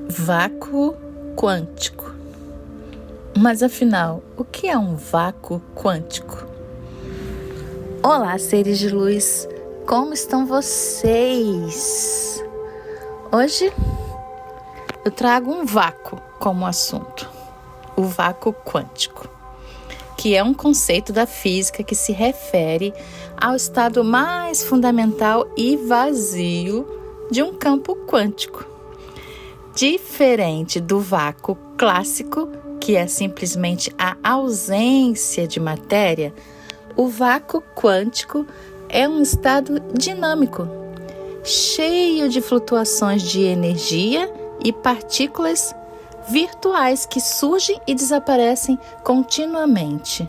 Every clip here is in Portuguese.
Vácuo quântico. Mas afinal, o que é um vácuo quântico? Olá, seres de luz, como estão vocês? Hoje eu trago um vácuo como assunto, o vácuo quântico, que é um conceito da física que se refere ao estado mais fundamental e vazio de um campo quântico. Diferente do vácuo clássico, que é simplesmente a ausência de matéria, o vácuo quântico é um estado dinâmico, cheio de flutuações de energia e partículas virtuais que surgem e desaparecem continuamente.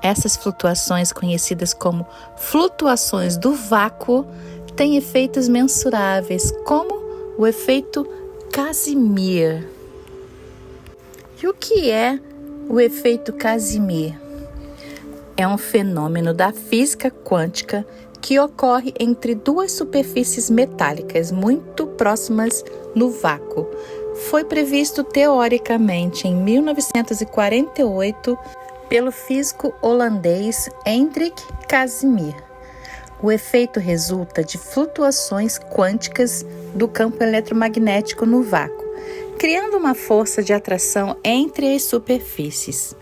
Essas flutuações, conhecidas como flutuações do vácuo, têm efeitos mensuráveis, como o efeito Casimir. E o que é o efeito Casimir? É um fenômeno da física quântica que ocorre entre duas superfícies metálicas muito próximas no vácuo. Foi previsto teoricamente em 1948 pelo físico holandês Hendrik Casimir. O efeito resulta de flutuações quânticas do campo eletromagnético no vácuo, criando uma força de atração entre as superfícies.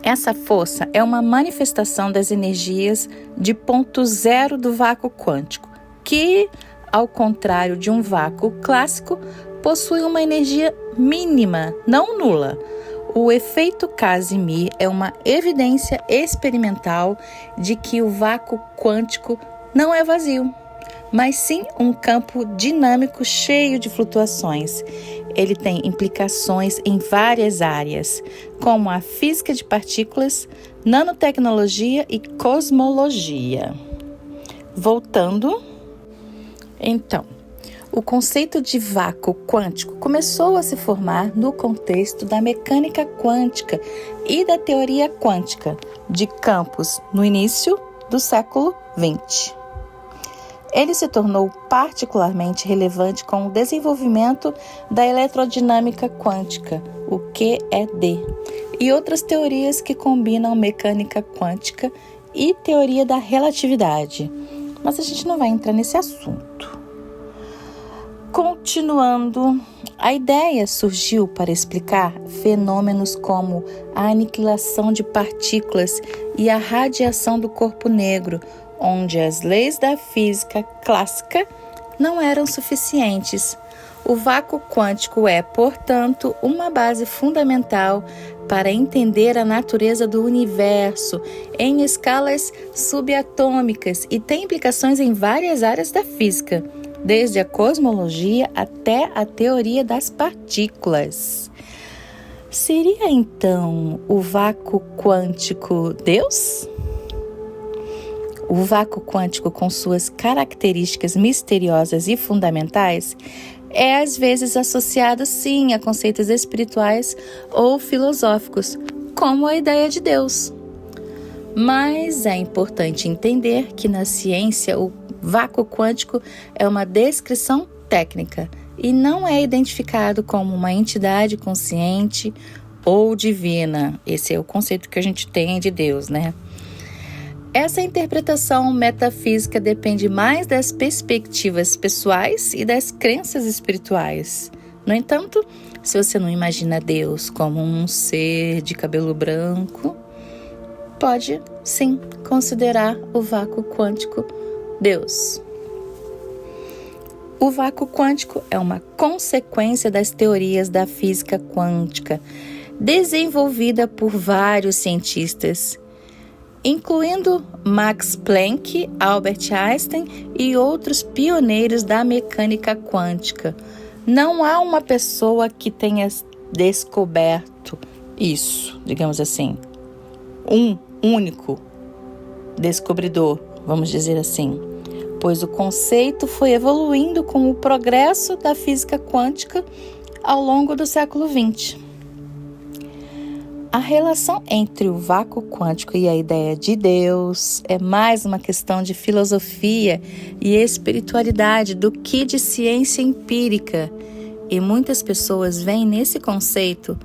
Essa força é uma manifestação das energias de ponto zero do vácuo quântico, que, ao contrário de um vácuo clássico, possui uma energia mínima, não nula. O efeito Casimir é uma evidência experimental de que o vácuo quântico não é vazio, mas sim um campo dinâmico cheio de flutuações. Ele tem implicações em várias áreas, como a física de partículas, nanotecnologia e cosmologia. Voltando, então, o conceito de vácuo quântico começou a se formar no contexto da mecânica quântica e da teoria quântica de campos no início do século XX. Ele se tornou particularmente relevante com o desenvolvimento da eletrodinâmica quântica, o QED, e outras teorias que combinam mecânica quântica e teoria da relatividade. Mas a gente não vai entrar nesse assunto. Continuando, a ideia surgiu para explicar fenômenos como a aniquilação de partículas e a radiação do corpo negro, onde as leis da física clássica não eram suficientes. O vácuo quântico é, portanto, uma base fundamental para entender a natureza do universo em escalas subatômicas e tem implicações em várias áreas da física, desde a cosmologia até a teoria das partículas. Seria então o vácuo quântico Deus? O vácuo quântico, com suas características misteriosas e fundamentais, é às vezes associado sim a conceitos espirituais ou filosóficos, como a ideia de Deus. Mas é importante entender que na ciência o vácuo quântico é uma descrição técnica e não é identificado como uma entidade consciente ou divina. Esse é o conceito que a gente tem de Deus, né? Essa interpretação metafísica depende mais das perspectivas pessoais e das crenças espirituais. No entanto, se você não imagina Deus como um ser de cabelo branco, pode sim considerar o vácuo quântico Deus. O vácuo quântico é uma consequência das teorias da física quântica, desenvolvida por vários cientistas, incluindo Max Planck, Albert Einstein e outros pioneiros da mecânica quântica. Não há uma pessoa que tenha descoberto isso, digamos assim, um único descobridor, vamos dizer assim, pois o conceito foi evoluindo com o progresso da física quântica ao longo do século XX. A relação entre o vácuo quântico e a ideia de Deus é mais uma questão de filosofia e espiritualidade do que de ciência empírica. e muitas pessoas veem nesse conceito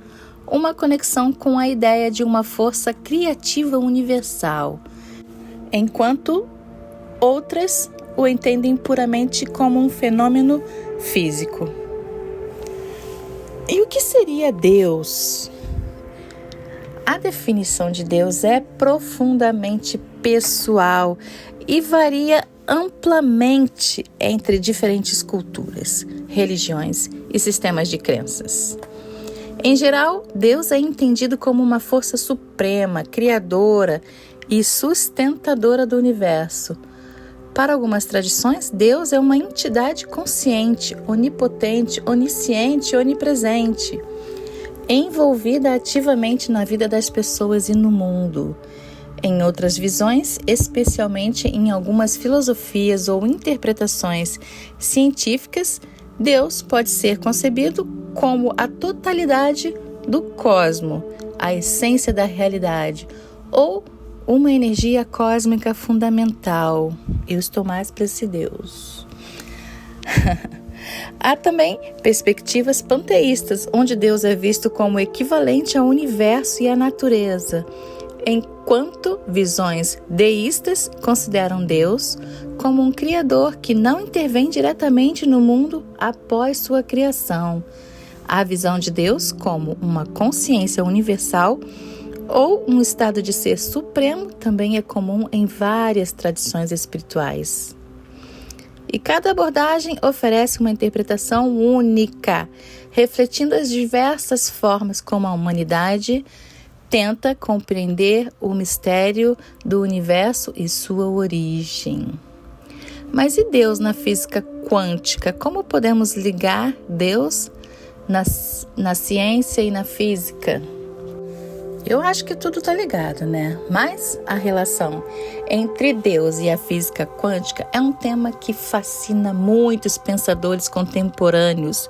uma conexão com a ideia de uma força criativa universal, enquanto outras o entendem puramente como um fenômeno físico. E o que seria Deus? A definição de Deus é profundamente pessoal e varia amplamente entre diferentes culturas, religiões e sistemas de crenças. Em geral, Deus é entendido como uma força suprema, criadora e sustentadora do universo. Para algumas tradições, Deus é uma entidade consciente, onipotente, onisciente e onipresente, envolvida ativamente na vida das pessoas e no mundo. Em outras visões, especialmente em algumas filosofias ou interpretações científicas, Deus pode ser concebido como a totalidade do cosmo, a essência da realidade, ou uma energia cósmica fundamental. Eu estou mais para esse Deus. Há também perspectivas panteístas, onde Deus é visto como equivalente ao universo e à natureza, enquanto visões deístas consideram Deus como um criador que não intervém diretamente no mundo após sua criação. A visão de Deus como uma consciência universal ou um estado de ser supremo também é comum em várias tradições espirituais. E cada abordagem oferece uma interpretação única, refletindo as diversas formas como a humanidade tenta compreender o mistério do universo e sua origem. Mas e Deus na física quântica? Como podemos ligar Deus na ciência e na física? Eu acho que tudo está ligado, né? Mas a relação entre Deus e a física quântica é um tema que fascina muitos pensadores contemporâneos,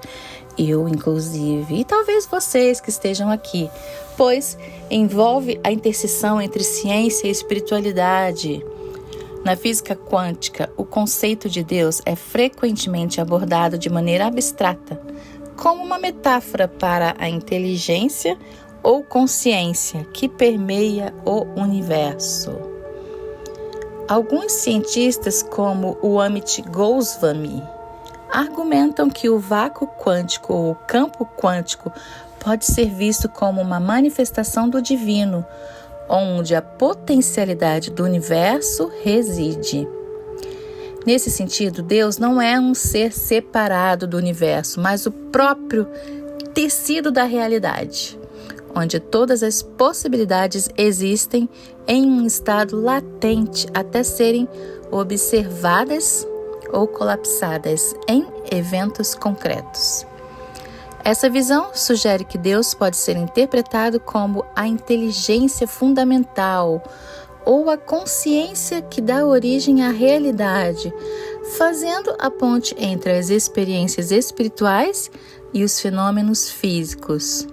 eu inclusive, e talvez vocês que estejam aqui, pois envolve a interseção entre ciência e espiritualidade. Na física quântica, o conceito de Deus é frequentemente abordado de maneira abstrata, como uma metáfora para a inteligência ou consciência que permeia o universo. Alguns cientistas, como o Amit Goswami, argumentam que o vácuo quântico ou campo quântico pode ser visto como uma manifestação do divino, onde a potencialidade do universo reside. Nesse sentido, Deus não é um ser separado do universo, mas o próprio tecido da realidade, onde todas as possibilidades existem em um estado latente até serem observadas ou colapsadas em eventos concretos. Essa visão sugere que Deus pode ser interpretado como a inteligência fundamental ou a consciência que dá origem à realidade, fazendo a ponte entre as experiências espirituais e os fenômenos físicos.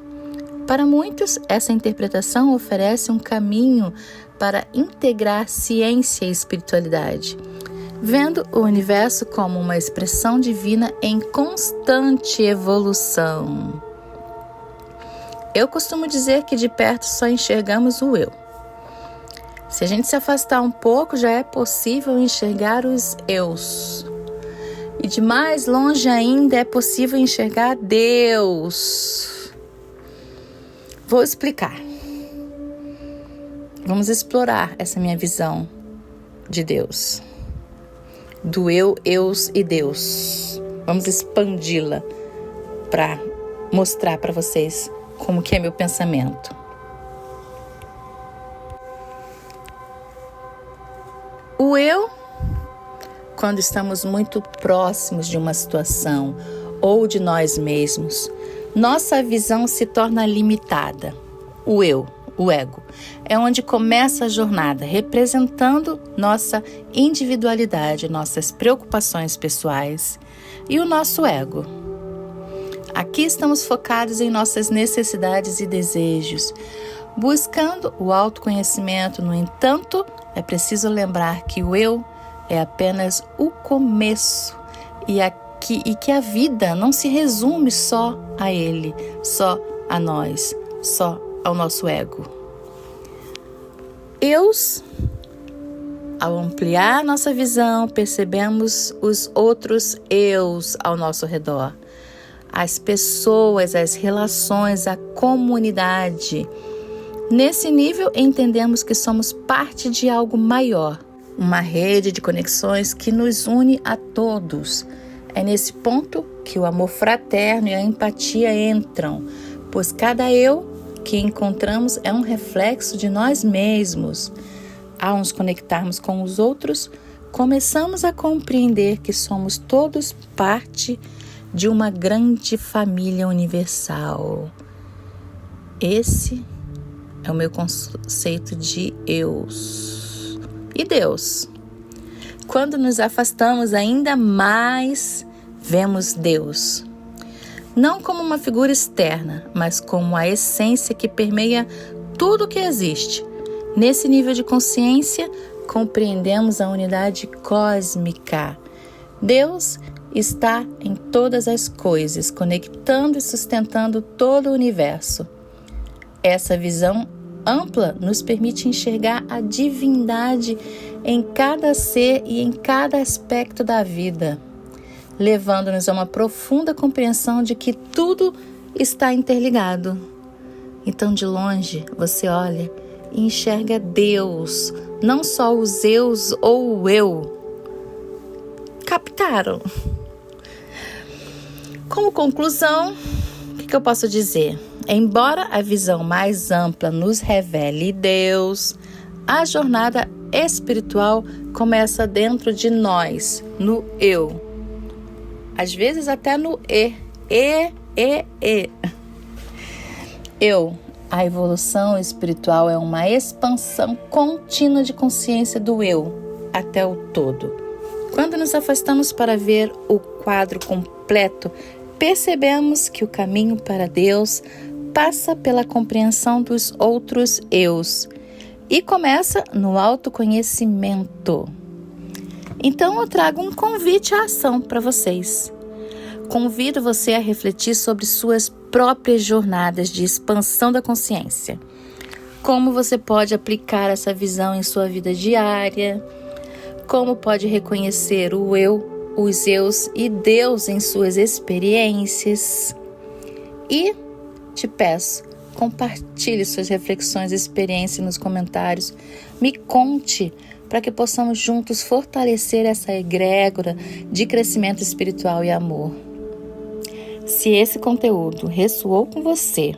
Para muitos, essa interpretação oferece um caminho para integrar ciência e espiritualidade, vendo o universo como uma expressão divina em constante evolução. Eu costumo dizer que de perto só enxergamos o eu. Se a gente se afastar um pouco, já é possível enxergar os eus. E de mais longe ainda é possível enxergar Deus. Vou explicar. Vamos explorar essa minha visão de Deus. Do eu, eus e Deus. Vamos expandi-la para mostrar para vocês como que é meu pensamento. O eu, quando estamos muito próximos de uma situação ou de nós mesmos, nossa visão se torna limitada. O eu, o ego, é onde começa a jornada, representando nossa individualidade, nossas preocupações pessoais e o nosso ego. Aqui estamos focados em nossas necessidades e desejos, buscando o autoconhecimento. No entanto, é preciso lembrar que o eu é apenas o começo e aqui que a vida não se resume só a ele, só a nós, só ao nosso ego. Ao ampliar nossa visão, percebemos os outros eus ao nosso redor. As pessoas, as relações, a comunidade. Nesse nível, entendemos que somos parte de algo maior, uma rede de conexões que nos une a todos. É nesse ponto que o amor fraterno e a empatia entram, pois cada eu que encontramos é um reflexo de nós mesmos. Ao nos conectarmos com os outros, começamos a compreender que somos todos parte de uma grande família universal. Esse é o meu conceito de eus. E Deus? Quando nos afastamos ainda mais, vemos Deus. Não como uma figura externa, mas como a essência que permeia tudo o que existe. Nesse nível de consciência, compreendemos a unidade cósmica. Deus está em todas as coisas, conectando e sustentando todo o universo. Essa visão ampla nos permite enxergar a divindade em cada ser e em cada aspecto da vida, levando-nos a uma profunda compreensão de que tudo está interligado. Então, de longe, você olha e enxerga Deus, não só os eus ou o eu. Captaram? Como conclusão, o que eu posso dizer? Embora a visão mais ampla nos revele Deus, a jornada espiritual começa dentro de nós, no eu. Às vezes até no eu. A evolução espiritual é uma expansão contínua de consciência do eu até o todo. Quando nos afastamos para ver o quadro completo, percebemos que o caminho para Deus passa pela compreensão dos outros eus e começa no autoconhecimento. Então eu trago um convite à ação para vocês. Convido você a refletir sobre suas próprias jornadas de expansão da consciência. Como você pode aplicar essa visão em sua vida diária? Como pode reconhecer o eu, os eus e Deus em suas experiências? E te peço, compartilhe suas reflexões e experiências nos comentários. Me conte para que possamos juntos fortalecer essa egrégora de crescimento espiritual e amor. Se esse conteúdo ressoou com você,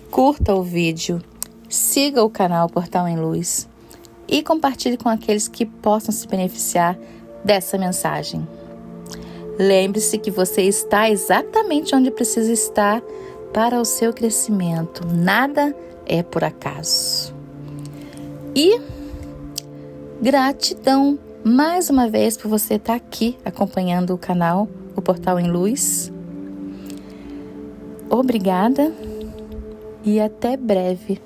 curta o vídeo, siga o canal Portal em Luz e compartilhe com aqueles que possam se beneficiar dessa mensagem. Lembre-se que você está exatamente onde precisa estar para o seu crescimento. Nada é por acaso. E gratidão mais uma vez por você estar aqui acompanhando o canal, o Portal em Luz. Obrigada e até breve.